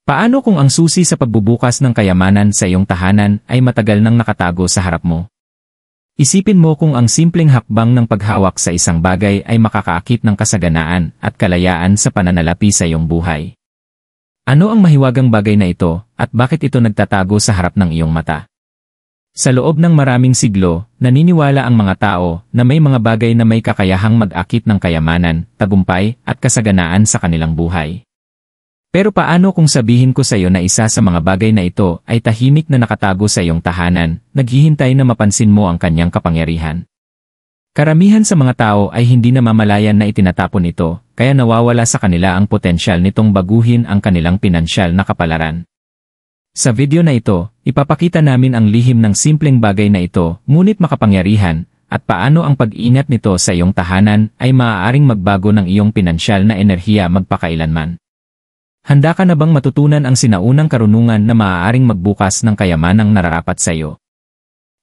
Paano kung ang susi sa pagbubukas ng kayamanan sa iyong tahanan ay matagal nang nakatago sa harap mo? Isipin mo kung ang simpleng hakbang ng paghawak sa isang bagay ay makakaakit ng kasaganaan at kalayaan sa pananalapi sa iyong buhay. Ano ang mahiwagang bagay na ito at bakit ito nagtatago sa harap ng iyong mata? Sa loob ng maraming siglo, naniniwala ang mga tao na may mga bagay na may kakayahang mag-akit ng kayamanan, tagumpay at kasaganaan sa kanilang buhay. Pero paano kung sabihin ko sa iyo na isa sa mga bagay na ito ay tahimik na nakatago sa iyong tahanan, naghihintay na mapansin mo ang kanyang kapangyarihan? Karamihan sa mga tao ay hindi namamalayan na itinatapon ito, kaya nawawala sa kanila ang potensyal nitong baguhin ang kanilang pinansyal na kapalaran. Sa video na ito, ipapakita namin ang lihim ng simpleng bagay na ito, ngunit makapangyarihan, at paano ang pag-ingat nito sa iyong tahanan ay maaaring magbago ng iyong pinansyal na enerhiya magpakailanman. Handa ka na bang matutunan ang sinaunang karunungan na maaaring magbukas ng kayamanang nararapat sa iyo?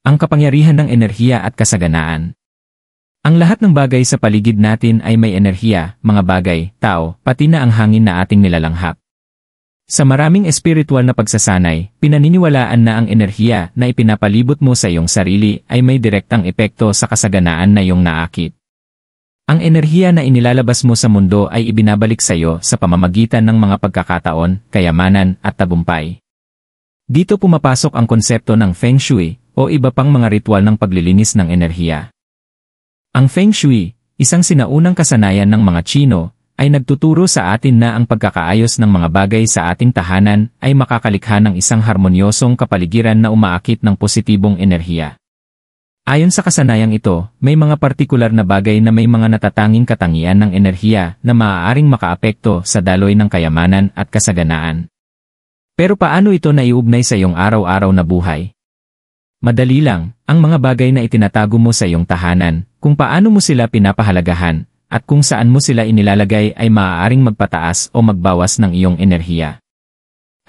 Ang kapangyarihan ng enerhiya at kasaganaan. Ang lahat ng bagay sa paligid natin ay may enerhiya, mga bagay, tao, pati na ang hangin na ating nilalanghap. Sa maraming espiritual na pagsasanay, pinaniniwalaan na ang enerhiya na ipinapalibot mo sa iyong sarili ay may direktang epekto sa kasaganaan na iyong naakit. Ang enerhiya na inilalabas mo sa mundo ay ibinabalik sa iyo sa pamamagitan ng mga pagkakataon, kayamanan at tagumpay. Dito pumapasok ang konsepto ng Feng Shui o iba pang mga ritual ng paglilinis ng enerhiya. Ang Feng Shui, isang sinaunang kasanayan ng mga Tsino, ay nagtuturo sa atin na ang pagkakaayos ng mga bagay sa ating tahanan ay makakalikha ng isang harmonyosong kapaligiran na umaakit ng positibong enerhiya. Ayon sa kasanayang ito, may mga partikular na bagay na may mga natatanging katangian ng enerhiya na maaaring makaapekto sa daloy ng kayamanan at kasaganaan. Pero paano ito naiugnay sa iyong araw-araw na buhay? Madali lang, ang mga bagay na itinatago mo sa iyong tahanan, kung paano mo sila pinapahalagahan, at kung saan mo sila inilalagay ay maaaring magpataas o magbawas ng iyong enerhiya.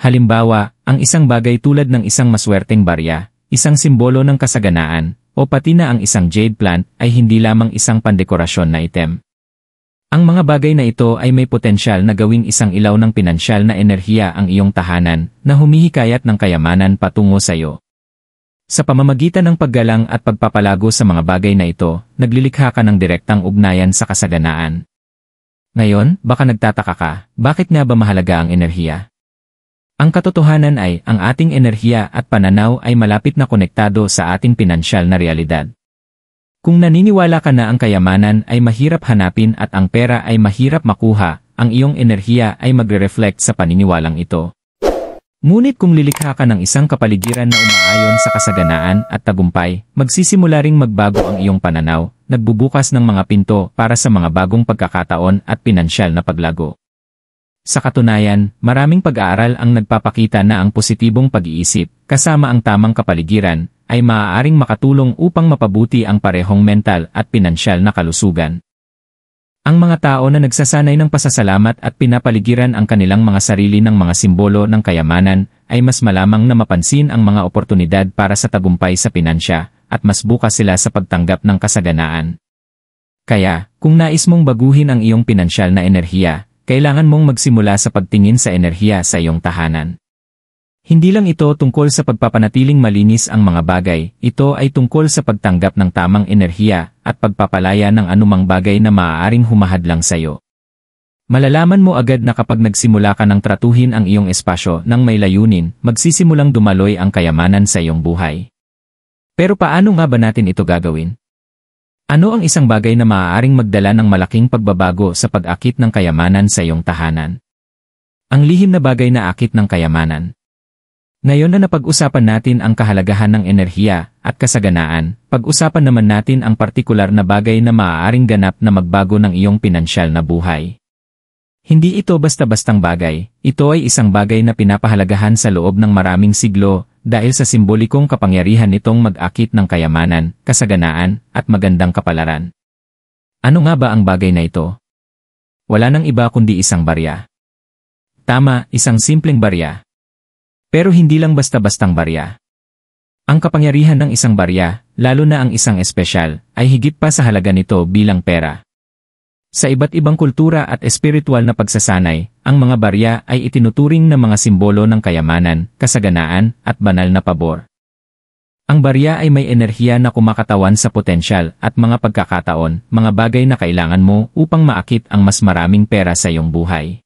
Halimbawa, ang isang bagay tulad ng isang maswerteng barya, isang simbolo ng kasaganaan, o pati na ang isang jade plant ay hindi lamang isang pandekorasyon na item. Ang mga bagay na ito ay may potensyal na gawing isang ilaw ng pinansyal na enerhiya ang iyong tahanan na humihikayat ng kayamanan patungo sa iyo. Sa pamamagitan ng paggalang at pagpapalago sa mga bagay na ito, naglilikha ka ng direktang ugnayan sa kasaganaan. Ngayon, baka nagtataka ka, bakit nga ba mahalaga ang enerhiya? Ang katotohanan ay, ang ating enerhiya at pananaw ay malapit na konektado sa ating pinansyal na realidad. Kung naniniwala ka na ang kayamanan ay mahirap hanapin at ang pera ay mahirap makuha, ang iyong enerhiya ay magre-reflect sa paniniwalang ito. Ngunit kung lilikha ka ng isang kapaligiran na umaayon sa kasaganaan at tagumpay, magsisimula ring magbago ang iyong pananaw, nagbubukas ng mga pinto para sa mga bagong pagkakataon at pinansyal na paglago. Sa katunayan, maraming pag-aaral ang nagpapakita na ang positibong pag-iisip, kasama ang tamang kapaligiran, ay maaaring makatulong upang mapabuti ang parehong mental at pinansyal na kalusugan. Ang mga tao na nagsasanay ng pasasalamat at pinapaligiran ang kanilang mga sarili ng mga simbolo ng kayamanan, ay mas malamang na mapansin ang mga oportunidad para sa tagumpay sa pinansya, at mas bukas sila sa pagtanggap ng kasaganaan. Kaya, kung nais mong baguhin ang iyong pinansyal na enerhiya, kailangan mong magsimula sa pagtingin sa enerhiya sa iyong tahanan. Hindi lang ito tungkol sa pagpapanatiling malinis ang mga bagay, ito ay tungkol sa pagtanggap ng tamang enerhiya at pagpapalaya ng anumang bagay na maaaring humahadlang sa iyo. Malalaman mo agad na kapag nagsimula ka ng tratuhin ang iyong espasyo ng may layunin, magsisimulang dumaloy ang kayamanan sa iyong buhay. Pero paano nga ba natin ito gagawin? Ano ang isang bagay na maaaring magdala ng malaking pagbabago sa pag-akit ng kayamanan sa iyong tahanan? Ang lihim na bagay na akit ng kayamanan. Ngayon na napag-usapan natin ang kahalagahan ng enerhiya at kasaganaan, pag-usapan naman natin ang partikular na bagay na maaaring ganap na magbago ng iyong pinansyal na buhay. Hindi ito basta-bastang bagay, ito ay isang bagay na pinapahalagahan sa loob ng maraming siglo, dahil sa simbolikong kapangyarihan nitong mag-akit ng kayamanan, kasaganaan, at magandang kapalaran. Ano nga ba ang bagay na ito? Wala nang iba kundi isang barya. Tama, isang simpleng barya. Pero hindi lang basta-bastang barya. Ang kapangyarihan ng isang barya, lalo na ang isang espesyal, ay higit pa sa halaga nito bilang pera. Sa iba't ibang kultura at espiritual na pagsasanay, ang mga barya ay itinuturing na mga simbolo ng kayamanan, kasaganaan, at banal na pabor. Ang barya ay may enerhiya na kumakatawan sa potensyal at mga pagkakataon, mga bagay na kailangan mo upang maakit ang mas maraming pera sa iyong buhay.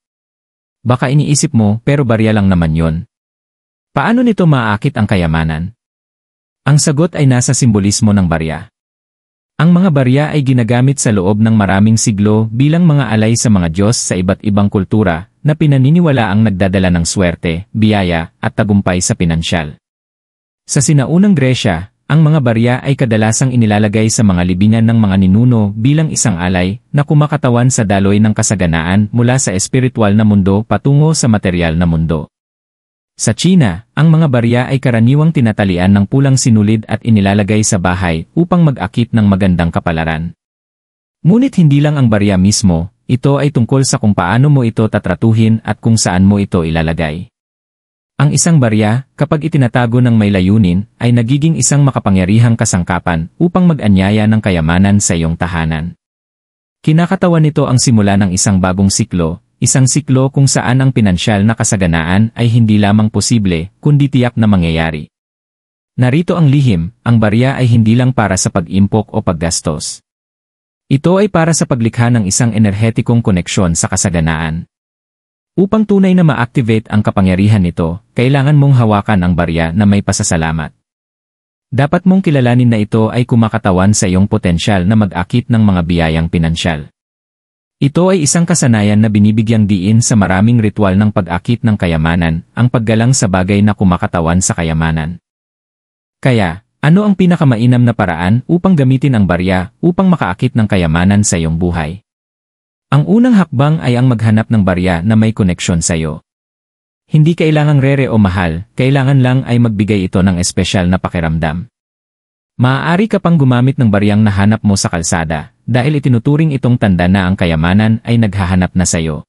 Baka iniisip mo, pero barya lang naman yon. Paano nito maaakit ang kayamanan? Ang sagot ay nasa simbolismo ng barya. Ang mga barya ay ginagamit sa loob ng maraming siglo bilang mga alay sa mga Diyos sa iba't ibang kultura na pinaniniwala ang nagdadala ng swerte, biyaya, at tagumpay sa pinansyal. Sa sinaunang Gresya, ang mga barya ay kadalasang inilalagay sa mga libingan ng mga ninuno bilang isang alay na kumakatawan sa daloy ng kasaganaan mula sa espiritual na mundo patungo sa materyal na mundo. Sa China, ang mga barya ay karaniwang tinatalian ng pulang sinulid at inilalagay sa bahay upang mag-akit ng magandang kapalaran. Ngunit hindi lang ang barya mismo, ito ay tungkol sa kung paano mo ito tatratuhin at kung saan mo ito ilalagay. Ang isang barya, kapag itinatago ng may layunin, ay nagiging isang makapangyarihang kasangkapan upang mag-anyaya ng kayamanan sa iyong tahanan. Kinakatawan nito ang simula ng isang bagong siklo, isang siklo kung saan ang pinansyal na kasaganaan ay hindi lamang posible, kundi tiyak na mangyayari. Narito ang lihim, ang barya ay hindi lang para sa pag-impok o paggastos. Ito ay para sa paglikha ng isang enerhetikong koneksyon sa kasaganaan. Upang tunay na ma-activate ang kapangyarihan nito, kailangan mong hawakan ang barya na may pasasalamat. Dapat mong kilalanin na ito ay kumakatawan sa iyong potensyal na mag-akit ng mga biyayang pinansyal. Ito ay isang kasanayan na binibigyang diin sa maraming ritual ng pag-akit ng kayamanan, ang paggalang sa bagay na kumakatawan sa kayamanan. Kaya, ano ang pinakamainam na paraan upang gamitin ang barya upang makaakit ng kayamanan sa iyong buhay? Ang unang hakbang ay ang maghanap ng barya na may koneksyon sa iyo. Hindi kailangang rere o mahal, kailangan lang ay magbigay ito ng espesyal na pakiramdam. Maaari ka pang gumamit ng baryang nahanap mo sa kalsada, dahil itinuturing itong tanda na ang kayamanan ay naghahanap na sa iyo.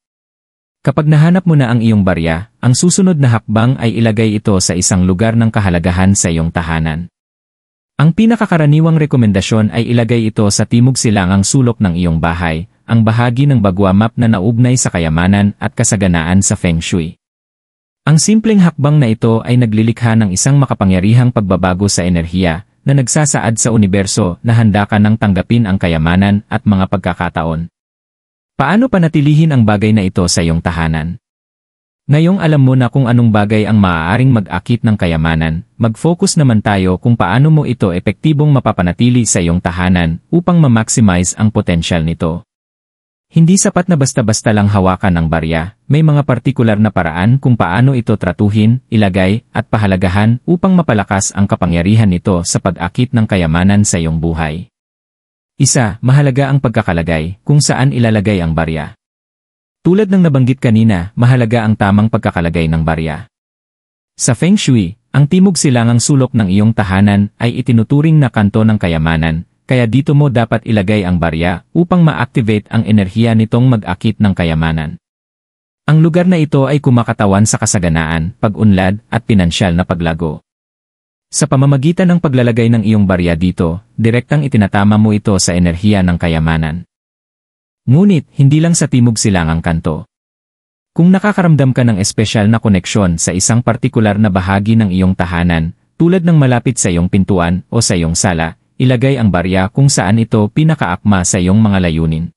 Kapag nahanap mo na ang iyong barya, ang susunod na hakbang ay ilagay ito sa isang lugar ng kahalagahan sa iyong tahanan. Ang pinakakaraniwang rekomendasyon ay ilagay ito sa timog silangang sulok ng iyong bahay, ang bahagi ng bagwa map na naugnay sa kayamanan at kasaganaan sa Feng Shui. Ang simpleng hakbang na ito ay naglilikha ng isang makapangyarihang pagbabago sa enerhiya, na nagsasaad sa universo na handa ka nang tanggapin ang kayamanan at mga pagkakataon. Paano panatilihin ang bagay na ito sa iyong tahanan? Ngayong alam mo na kung anong bagay ang maaaring mag-akit ng kayamanan, mag-focus naman tayo kung paano mo ito epektibong mapapanatili sa iyong tahanan upang ma-maximize ang potensyal nito. Hindi sapat na basta-basta lang hawakan ang barya, may mga partikular na paraan kung paano ito tratuhin, ilagay, at pahalagahan upang mapalakas ang kapangyarihan nito sa pag-akit ng kayamanan sa iyong buhay. Isa, mahalaga ang pagkakalagay, kung saan ilalagay ang barya. Tulad ng nabanggit kanina, mahalaga ang tamang pagkakalagay ng barya. Sa Feng Shui, ang timog silangang sulok ng iyong tahanan ay itinuturing na kanto ng kayamanan, kaya dito mo dapat ilagay ang barya upang ma-activate ang enerhiya nitong mag-akit ng kayamanan. Ang lugar na ito ay kumakatawan sa kasaganaan, pag-unlad, at pinansyal na paglago. Sa pamamagitan ng paglalagay ng iyong barya dito, direktang itinatama mo ito sa enerhiya ng kayamanan. Ngunit, hindi lang sa timog silangang kanto. Kung nakakaramdam ka ng espesyal na koneksyon sa isang partikular na bahagi ng iyong tahanan, tulad ng malapit sa iyong pintuan o sa iyong sala, ilagay ang barya kung saan ito pinakaakma sa iyong mga layunin.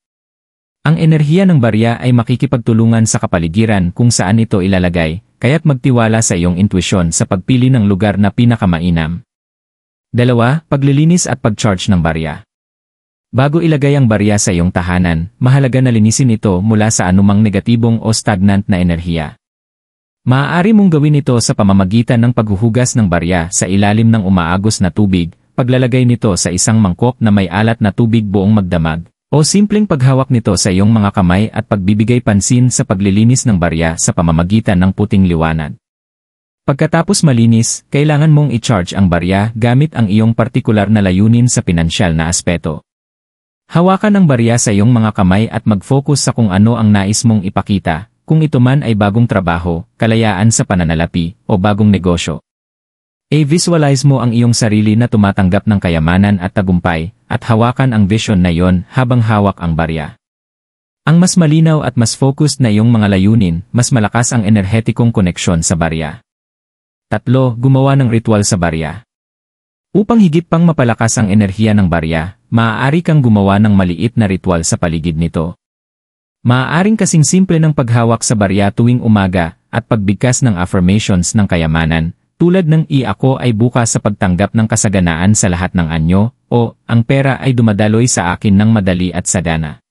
Ang enerhiya ng barya ay makikipagtulungan sa kapaligiran kung saan ito ilalagay, kaya't magtiwala sa iyong intuisyon sa pagpili ng lugar na pinakamainam. 2. Paglilinis at pag-charge ng barya. Bago ilagay ang barya sa iyong tahanan, mahalaga na linisin ito mula sa anumang negatibong o stagnant na enerhiya. Maaari mong gawin ito sa pamamagitan ng paghuhugas ng barya sa ilalim ng umaagos na tubig, paglalagay nito sa isang mangkok na may alat na tubig buong magdamag, o simpleng paghawak nito sa iyong mga kamay at pagbibigay pansin sa paglilinis ng barya sa pamamagitan ng puting liwanag. Pagkatapos malinis, kailangan mong i-charge ang barya gamit ang iyong partikular na layunin sa pinansyal na aspeto. Hawakan ang barya sa iyong mga kamay at mag-focus sa kung ano ang nais mong ipakita, kung ito man ay bagong trabaho, kalayaan sa pananalapi, o bagong negosyo. I-visualize mo ang iyong sarili na tumatanggap ng kayamanan at tagumpay, at hawakan ang vision na iyon habang hawak ang barya. Ang mas malinaw at mas focused na iyong mga layunin, mas malakas ang enerhetikong koneksyon sa barya. 3. Gumawa ng ritual sa barya. Upang higit pang mapalakas ang enerhiya ng barya, maaari kang gumawa ng maliit na ritual sa paligid nito. Maaaring kasing simple ng paghawak sa barya tuwing umaga at pagbigkas ng affirmations ng kayamanan, tulad ng "Ako ay bukas sa pagtanggap ng kasaganaan sa lahat ng anyo" o "Ang pera ay dumadaloy sa akin ng madali at sagana."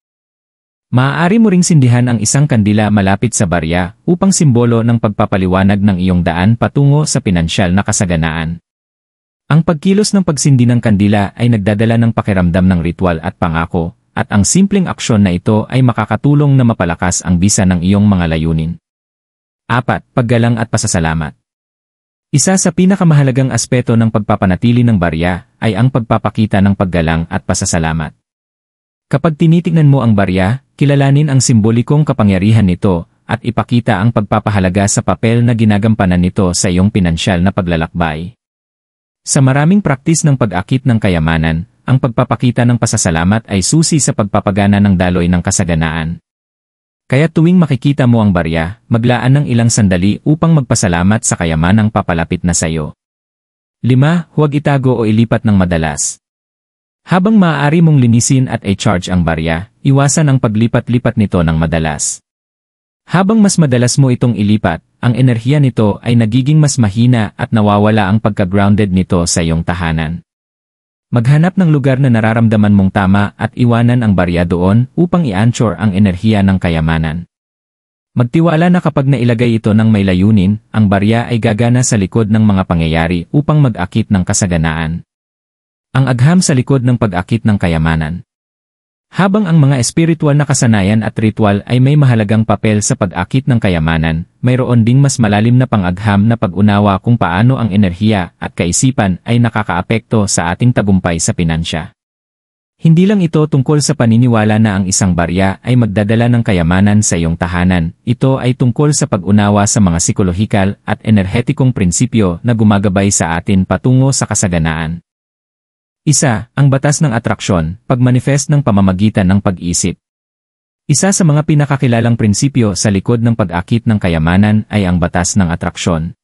Maaari mo ring sindihan ang isang kandila malapit sa barya upang simbolo ng pagpapaliwanag ng iyong daan patungo sa pinansyal na kasaganaan. Ang pagkilos ng pagsindi ng kandila ay nagdadala ng pakiramdam ng ritual at pangako, at ang simpleng aksyon na ito ay makakatulong na mapalakas ang bisa ng iyong mga layunin. 4. Paggalang at pasasalamat. Isa sa pinakamahalagang aspeto ng pagpapanatili ng barya ay ang pagpapakita ng paggalang at pasasalamat. Kapag tinitingnan mo ang barya, kilalanin ang simbolikong kapangyarihan nito at ipakita ang pagpapahalaga sa papel na ginagampanan nito sa iyong pinansyal na paglalakbay. Sa maraming praktis ng pag-akit ng kayamanan, ang pagpapakita ng pasasalamat ay susi sa pagpapagana ng daloy ng kasaganaan. Kaya tuwing makikita mo ang barya, maglaan ng ilang sandali upang magpasalamat sa kayamanang papalapit na sa iyo. 5. Huwag itago o ilipat ng madalas. Habang maaari mong linisin at i-charge ang barya, iwasan ang paglipat-lipat nito ng madalas. Habang mas madalas mo itong ilipat, ang enerhiya nito ay nagiging mas mahina at nawawala ang pagka-grounded nito sa iyong tahanan. Maghanap ng lugar na nararamdaman mong tama at iwanan ang barya doon upang i-anchor ang enerhiya ng kayamanan. Magtiwala na kapag nailagay ito ng may layunin, ang barya ay gagana sa likod ng mga pangyayari upang mag-akit ng kasaganaan. Ang agham sa likod ng pag-akit ng kayamanan. Habang ang mga espiritual na kasanayan at ritual ay may mahalagang papel sa pag-akit ng kayamanan, mayroon ding mas malalim na pang-agham na pag-unawa kung paano ang enerhiya at kaisipan ay nakakaapekto sa ating tagumpay sa pinansya. Hindi lang ito tungkol sa paniniwala na ang isang barya ay magdadala ng kayamanan sa iyong tahanan, ito ay tungkol sa pag-unawa sa mga psikolohikal at enerhetikong prinsipyo na gumagabay sa atin patungo sa kasaganaan. 1. Ang batas ng atraksyon, pagmanifest ng pamamagitan ng pag-isip. Isa sa mga pinakakilalang prinsipyo sa likod ng pag-akit ng kayamanan ay ang batas ng atraksyon.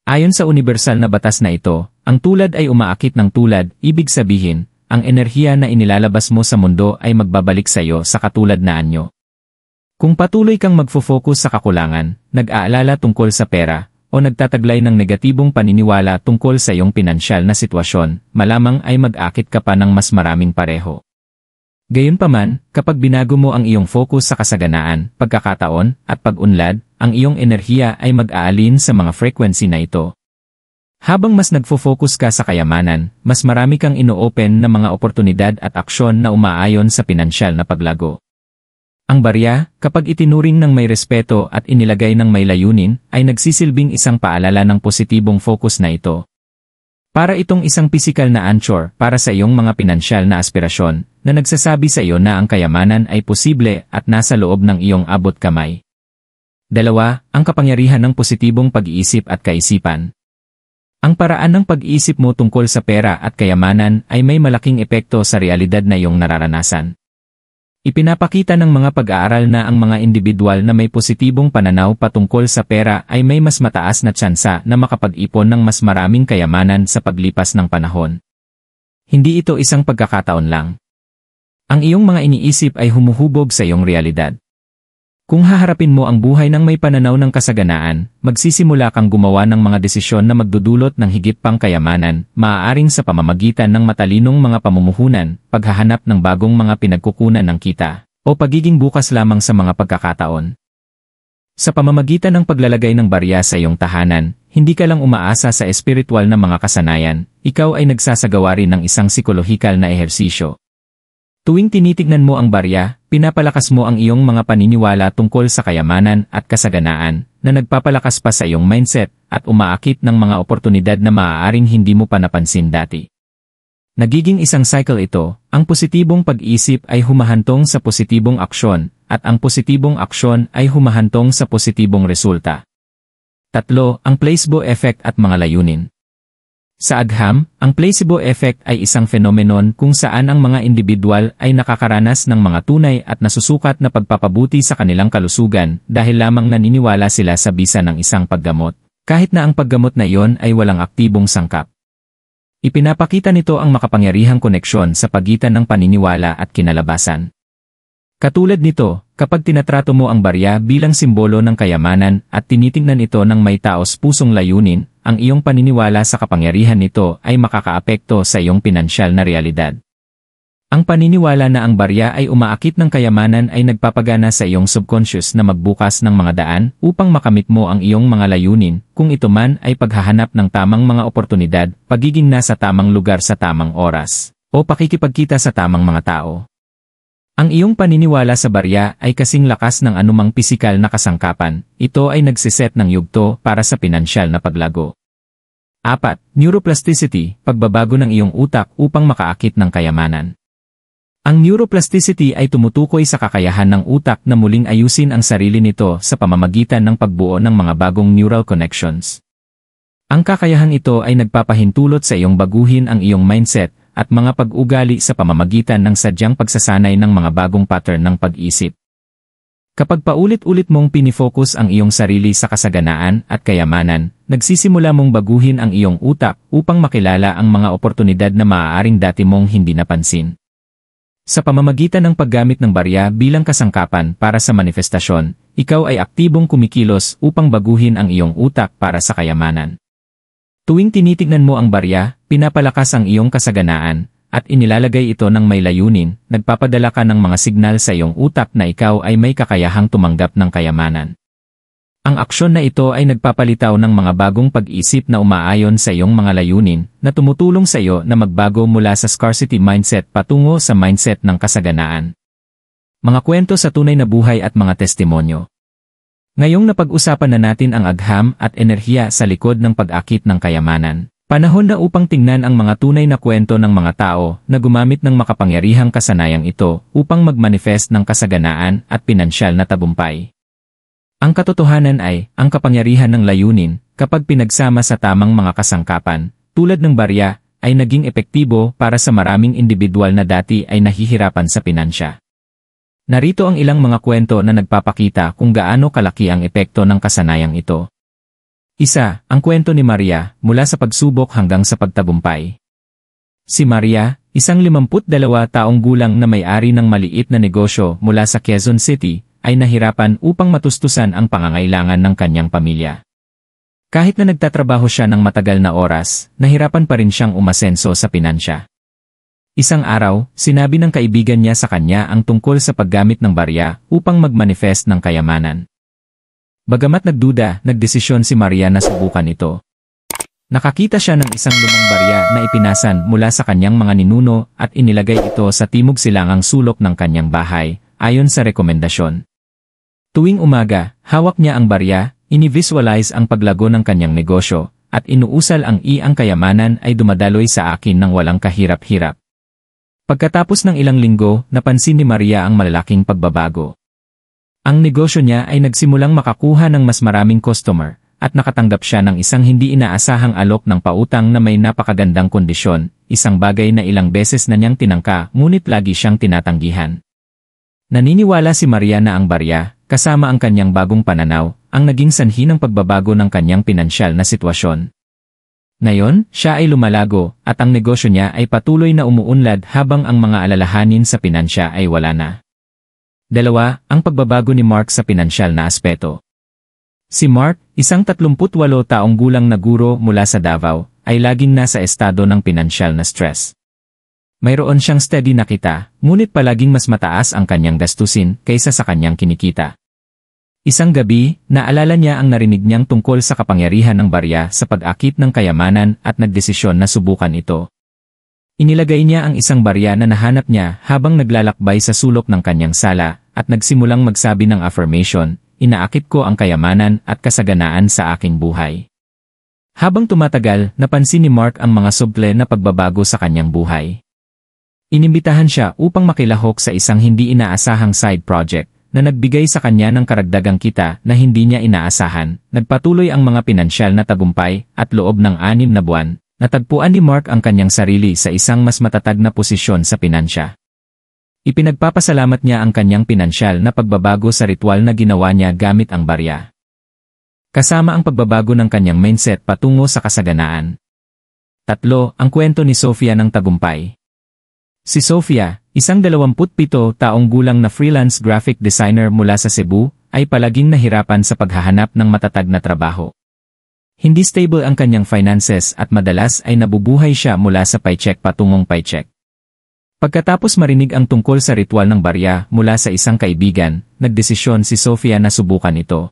Ayon sa universal na batas na ito, ang tulad ay umaakit ng tulad, ibig sabihin, ang enerhiya na inilalabas mo sa mundo ay magbabalik sa iyo sa katulad na anyo. Kung patuloy kang magfo-focus sa kakulangan, nag-aalala tungkol sa pera, o nagtataglay ng negatibong paniniwala tungkol sa iyong pinansyal na sitwasyon, malamang ay mag-akit ka pa ng mas maraming pareho. Gayunpaman, kapag binago mo ang iyong focus sa kasaganaan, pagkakataon, at pag-unlad, ang iyong enerhiya ay mag-aalin sa mga frequency na ito. Habang mas nagfo-focus ka sa kayamanan, mas marami kang ino-open na mga oportunidad at aksyon na umaayon sa pinansyal na paglago. Ang barya, kapag itinuring ng may respeto at inilagay ng may layunin, ay nagsisilbing isang paalala ng positibong focus na ito. Para itong isang pisikal na anchor para sa iyong mga pinansyal na aspirasyon, na nagsasabi sa iyo na ang kayamanan ay posible at nasa loob ng iyong abot kamay. 2. Ang kapangyarihan ng positibong pag-iisip at kaisipan. Ang paraan ng pag-iisip mo tungkol sa pera at kayamanan ay may malaking epekto sa realidad na iyong nararanasan. Ipinapakita ng mga pag-aaral na ang mga individual na may positibong pananaw patungkol sa pera ay may mas mataas na tsansa na makapag-ipon ng mas maraming kayamanan sa paglipas ng panahon. Hindi ito isang pagkakataon lang. Ang iyong mga iniisip ay humuhubog sa iyong realidad. Kung haharapin mo ang buhay ng may pananaw ng kasaganaan, magsisimula kang gumawa ng mga desisyon na magdudulot ng higit pang kayamanan, maaaring sa pamamagitan ng matalinong mga pamumuhunan, paghahanap ng bagong mga pinagkukunan ng kita, o pagiging bukas lamang sa mga pagkakataon. Sa pamamagitan ng paglalagay ng barya sa iyong tahanan, hindi ka lang umaasa sa espiritual na mga kasanayan, ikaw ay nagsasagawa rin ng isang psikolohikal na ehersisyo. Tuwing tinitignan mo ang barya, pinapalakas mo ang iyong mga paniniwala tungkol sa kayamanan at kasaganaan na nagpapalakas pa sa iyong mindset at umaakit ng mga oportunidad na maaaring hindi mo pa napansin dati. Nagiging isang cycle ito, ang positibong pag-isip ay humahantong sa positibong aksyon at ang positibong aksyon ay humahantong sa positibong resulta. 3. Ang placebo effect at mga layunin. Sa agham, ang placebo effect ay isang phenomenon kung saan ang mga individual ay nakakaranas ng mga tunay at nasusukat na pagpapabuti sa kanilang kalusugan dahil lamang naniniwala sila sa bisa ng isang paggamot, kahit na ang paggamot na iyon ay walang aktibong sangkap. Ipinapakita nito ang makapangyarihang koneksyon sa pagitan ng paniniwala at kinalabasan. Katulad nito, kapag tinatrato mo ang barya bilang simbolo ng kayamanan at tinitingnan ito ng may taos-pusong layunin, ang iyong paniniwala sa kapangyarihan nito ay makakaapekto sa iyong pinansyal na realidad. Ang paniniwala na ang barya ay umaakit ng kayamanan ay nagpapagana sa iyong subconscious na magbukas ng mga daan upang makamit mo ang iyong mga layunin, kung ito man ay paghahanap ng tamang mga oportunidad, pagiging nasa tamang lugar sa tamang oras, o pakikipagkita sa tamang mga tao. Ang iyong paniniwala sa barya ay kasing lakas ng anumang pisikal na kasangkapan. Ito ay nagsiset ng yugto para sa pinansyal na paglago. 4. Neuroplasticity, pagbabago ng iyong utak upang makaakit ng kayamanan. Ang neuroplasticity ay tumutukoy sa kakayahan ng utak na muling ayusin ang sarili nito sa pamamagitan ng pagbuo ng mga bagong neural connections. Ang kakayahang ito ay nagpapahintulot sa iyong baguhin ang iyong mindset at mga pag-ugali sa pamamagitan ng sadyang pagsasanay ng mga bagong pattern ng pag-isip. Kapag paulit-ulit mong pinifocus ang iyong sarili sa kasaganaan at kayamanan, nagsisimula mong baguhin ang iyong utak upang makilala ang mga oportunidad na maaaring dati mong hindi napansin. Sa pamamagitan ng paggamit ng barya bilang kasangkapan para sa manifestasyon, ikaw ay aktibong kumikilos upang baguhin ang iyong utak para sa kayamanan. Tuwing tinitignan mo ang barya, pinapalakas ang iyong kasaganaan, at inilalagay ito ng may layunin, nagpapadala ka ng mga signal sa iyong utak na ikaw ay may kakayahang tumanggap ng kayamanan. Ang aksyon na ito ay nagpapalitaw ng mga bagong pag-isip na umaayon sa iyong mga layunin, na tumutulong sa iyo na magbago mula sa scarcity mindset patungo sa mindset ng kasaganaan. Mga kwento sa tunay na buhay at mga testimonyo. Ngayong napag-usapan na natin ang agham at enerhiya sa likod ng pag-akit ng kayamanan, panahon na upang tingnan ang mga tunay na kwento ng mga tao na gumamit ng makapangyarihang kasanayang ito upang magmanifest ng kasaganaan at pinansyal na tagumpay. Ang katotohanan ay, ang kapangyarihan ng layunin, kapag pinagsama sa tamang mga kasangkapan, tulad ng barya, ay naging epektibo para sa maraming individual na dati ay nahihirapan sa pinansya. Narito ang ilang mga kwento na nagpapakita kung gaano kalaki ang epekto ng kasanayang ito. 1. Ang kwento ni Maria, mula sa pagsubok hanggang sa pagtagumpay. Si Maria, isang 52 taong gulang na may-ari ng maliit na negosyo mula sa Quezon City, ay nahirapan upang matustusan ang pangangailangan ng kanyang pamilya. Kahit na nagtatrabaho siya ng matagal na oras, nahirapan pa rin siyang umasenso sa pinansya. Isang araw, sinabi ng kaibigan niya sa kanya ang tungkol sa paggamit ng barya upang magmanifest ng kayamanan. Bagamat nagduda, nagdesisyon si Maria na subukan ito. Nakakita siya ng isang lumang barya na ipinasan mula sa kanyang mga ninuno at inilagay ito sa timog silangang sulok ng kanyang bahay, ayon sa rekomendasyon. Tuwing umaga, hawak niya ang barya, ini-visualize ang paglago ng kanyang negosyo, at inuusal ang ang kayamanan ay dumadaloy sa akin ng walang kahirap-hirap. Pagkatapos ng ilang linggo, napansin ni Maria ang malalaking pagbabago. Ang negosyo niya ay nagsimulang makakuha ng mas maraming customer, at nakatanggap siya ng isang hindi inaasahang alok ng pautang na may napakagandang kondisyon, isang bagay na ilang beses na niyang tinangka ngunit lagi siyang tinatanggihan. Naniniwala si Maria na ang barya, kasama ang kanyang bagong pananaw, ang naging sanhi ng pagbabago ng kanyang pinansyal na sitwasyon. Ngayon, siya ay lumalago, at ang negosyo niya ay patuloy na umuunlad habang ang mga alalahanin sa pinansya ay wala na. 2. Ang pagbabago ni Mark sa pinansyal na aspeto. Si Mark, isang 38 taong gulang na guro mula sa Davao, ay laging nasa estado ng pinansyal na stress. Mayroon siyang steady na kita, ngunit palaging mas mataas ang kanyang gastusin kaysa sa kanyang kinikita. Isang gabi, naalala niya ang narinig niyang tungkol sa kapangyarihan ng barya sa pag-akit ng kayamanan at nagdesisyon na subukan ito. Inilagay niya ang isang barya na nahanap niya habang naglalakbay sa sulok ng kanyang sala at nagsimulang magsabi ng affirmation, "Inaakit ko ang kayamanan at kasaganaan sa aking buhay." Habang tumatagal, napansin ni Mark ang mga subtle na pagbabago sa kanyang buhay. Inimbitahan siya upang makilahok sa isang hindi inaasahang side project na nagbigay sa kanya ng karagdagang kita na hindi niya inaasahan. Nagpatuloy ang mga pinansyal na tagumpay at loob ng 6 na buwan, Natagpuan ni Mark ang kanyang sarili sa isang mas matatag na posisyon sa pinansya. Ipinagpapasalamat niya ang kanyang pinansyal na pagbabago sa ritual na ginawa niya gamit ang barya. Kasama ang pagbabago ng kanyang mindset patungo sa kasaganaan. 3. Ang kwento ni Sofia ng tagumpay. Si Sofia, isang 27 taong gulang na freelance graphic designer mula sa Cebu, ay palaging nahirapan sa paghahanap ng matatag na trabaho. Hindi stable ang kanyang finances at madalas ay nabubuhay siya mula sa paycheck patungong paycheck. Pagkatapos marinig ang tungkol sa ritual ng barya mula sa isang kaibigan, nagdesisyon si Sofia na subukan ito.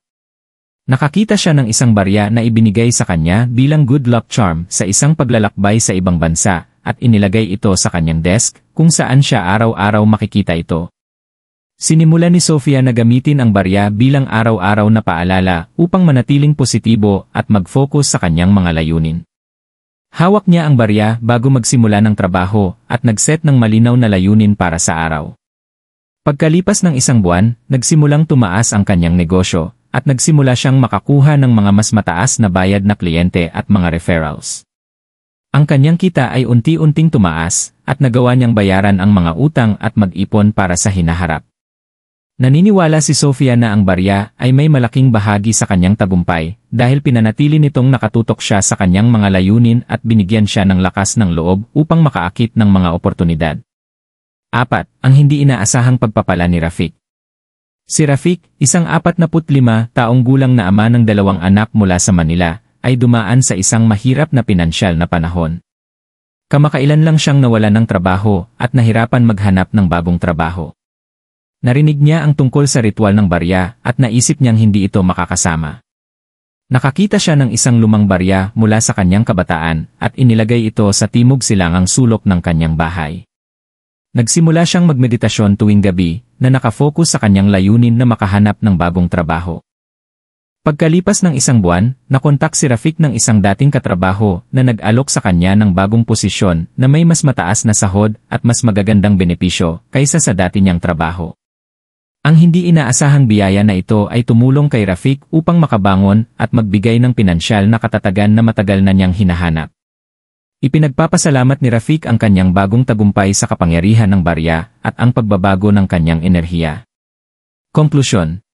Nakakita siya ng isang barya na ibinigay sa kanya bilang good luck charm sa isang paglalakbay sa ibang bansa at inilagay ito sa kanyang desk kung saan siya araw-araw makikita ito. Sinimula ni Sofia na gamitin ang barya bilang araw-araw na paalala upang manatiling positibo at mag-focus sa kanyang mga layunin. Hawak niya ang barya bago magsimula ng trabaho at nag-set ng malinaw na layunin para sa araw. Pagkalipas ng isang buwan, nagsimulang tumaas ang kanyang negosyo at nagsimula siyang makakuha ng mga mas mataas na bayad na kliyente at mga referrals. Ang kanyang kita ay unti-unting tumaas at nagawa niyang bayaran ang mga utang at mag-ipon para sa hinaharap. Naniniwala si Sofia na ang barya ay may malaking bahagi sa kanyang tagumpay dahil pinanatili nitong nakatutok siya sa kanyang mga layunin at binigyan siya ng lakas ng loob upang makaakit ng mga oportunidad. 4. Ang hindi inaasahang pagpapala ni Rafik. Si Rafik, isang 45 taong gulang na ama ng 2 anak mula sa Manila, ay dumaan sa isang mahirap na pinansyal na panahon. Kamakailan lang siyang nawalan ng trabaho at nahirapan maghanap ng bagong trabaho. Narinig niya ang tungkol sa ritual ng barya at naisip niyang hindi ito makakasama. Nakakita siya ng isang lumang barya mula sa kanyang kabataan at inilagay ito sa timog silangang sulok ng kanyang bahay. Nagsimula siyang magmeditasyon tuwing gabi na nakafocus sa kanyang layunin na makahanap ng bagong trabaho. Pagkalipas ng isang buwan, nakontak si Rafik ng isang dating katrabaho na nag-alok sa kanya ng bagong posisyon na may mas mataas na sahod at mas magagandang benepisyo kaysa sa dati niyang trabaho. Ang hindi inaasahang biyaya na ito ay tumulong kay Rafik upang makabangon at magbigay ng pinansyal na katatagan na matagal na niyang hinahanap. Ipinagpapasalamat ni Rafik ang kanyang bagong tagumpay sa kapangyarihan ng barya at ang pagbabago ng kanyang enerhiya. Konklusyon.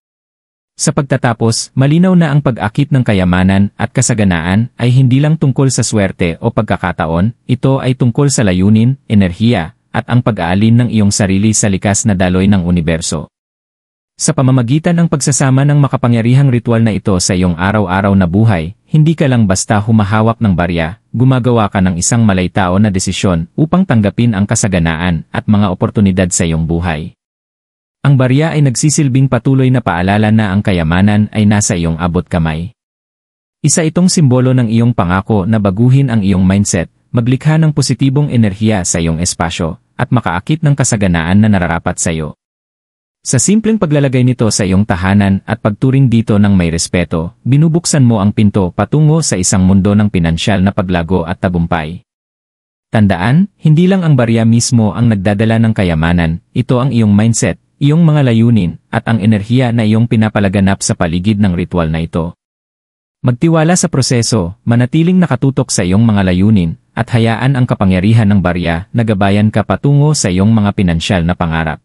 Sa pagtatapos, malinaw na ang pag-akit ng kayamanan at kasaganaan ay hindi lang tungkol sa swerte o pagkakataon, ito ay tungkol sa layunin, enerhiya, at ang pag-aalin ng iyong sarili sa likas na daloy ng universo. Sa pamamagitan ng pagsasama ng makapangyarihang ritual na ito sa iyong araw-araw na buhay, hindi ka lang basta humahawak ng barya, gumagawa ka ng isang malaytao na desisyon upang tanggapin ang kasaganaan at mga oportunidad sa iyong buhay. Ang barya ay nagsisilbing patuloy na paalala na ang kayamanan ay nasa iyong abot kamay. Isa itong simbolo ng iyong pangako na baguhin ang iyong mindset, maglikha ng positibong enerhiya sa iyong espasyo, at makaakit ng kasaganaan na nararapat sa iyo. Sa simpleng paglalagay nito sa iyong tahanan at pagturing dito ng may respeto, binubuksan mo ang pinto patungo sa isang mundo ng pinansyal na paglago at tagumpay. Tandaan, hindi lang ang barya mismo ang nagdadala ng kayamanan, ito ang iyong mindset, iyong mga layunin, at ang enerhiya na iyong pinapalaganap sa paligid ng ritual na ito. Magtiwala sa proseso, manatiling nakatutok sa iyong mga layunin, at hayaan ang kapangyarihan ng barya na gabayan ka patungo sa iyong mga pinansyal na pangarap.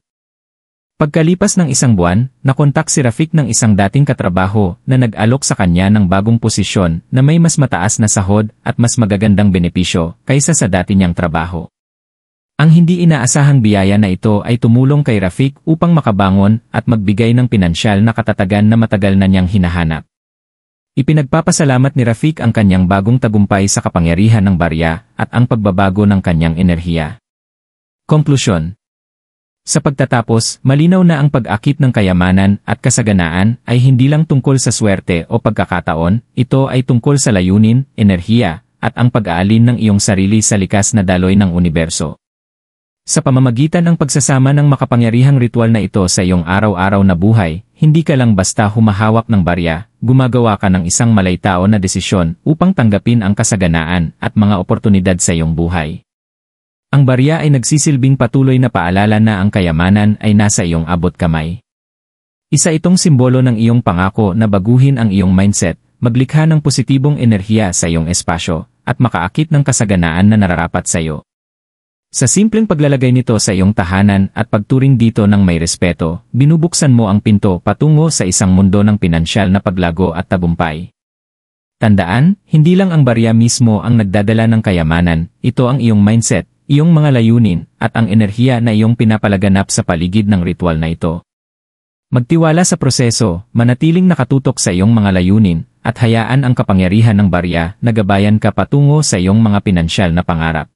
Pagkalipas ng isang buwan, nakontak si Rafik ng isang dating katrabaho na nag-alok sa kanya ng bagong posisyon na may mas mataas na sahod at mas magagandang benepisyo kaysa sa dati niyang trabaho. Ang hindi inaasahang biyaya na ito ay tumulong kay Rafik upang makabangon at magbigay ng pinansyal na katatagan na matagal na niyang hinahanap. Ipinagpapasalamat ni Rafik ang kanyang bagong tagumpay sa kapangyarihan ng barya at ang pagbabago ng kanyang enerhiya. Konklusyon. Sa pagtatapos, malinaw na ang pag-akit ng kayamanan at kasaganaan ay hindi lang tungkol sa swerte o pagkakataon, ito ay tungkol sa layunin, enerhiya, at ang pag-aalin ng iyong sarili sa likas na daloy ng universo. Sa pamamagitan ng pagsasama ng makapangyarihang ritual na ito sa iyong araw-araw na buhay, hindi ka lang basta humahawak ng barya, gumagawa ka ng isang malaytao na desisyon upang tanggapin ang kasaganaan at mga oportunidad sa iyong buhay. Ang barya ay nagsisilbing patuloy na paalala na ang kayamanan ay nasa iyong abot kamay. Isa itong simbolo ng iyong pangako na baguhin ang iyong mindset, maglikha ng positibong enerhiya sa iyong espasyo, at makaakit ng kasaganaan na nararapat sa iyo. Sa simpleng paglalagay nito sa iyong tahanan at pagturing dito ng may respeto, binubuksan mo ang pinto patungo sa isang mundo ng pinansyal na paglago at tagumpay. Tandaan, hindi lang ang barya mismo ang nagdadala ng kayamanan, ito ang iyong mindset, iyong mga layunin, at ang enerhiya na iyong pinapalaganap sa paligid ng ritual na ito. Magtiwala sa proseso, manatiling nakatutok sa iyong mga layunin, at hayaan ang kapangyarihan ng barya na gabayan ka patungo sa iyong mga pinansyal na pangarap.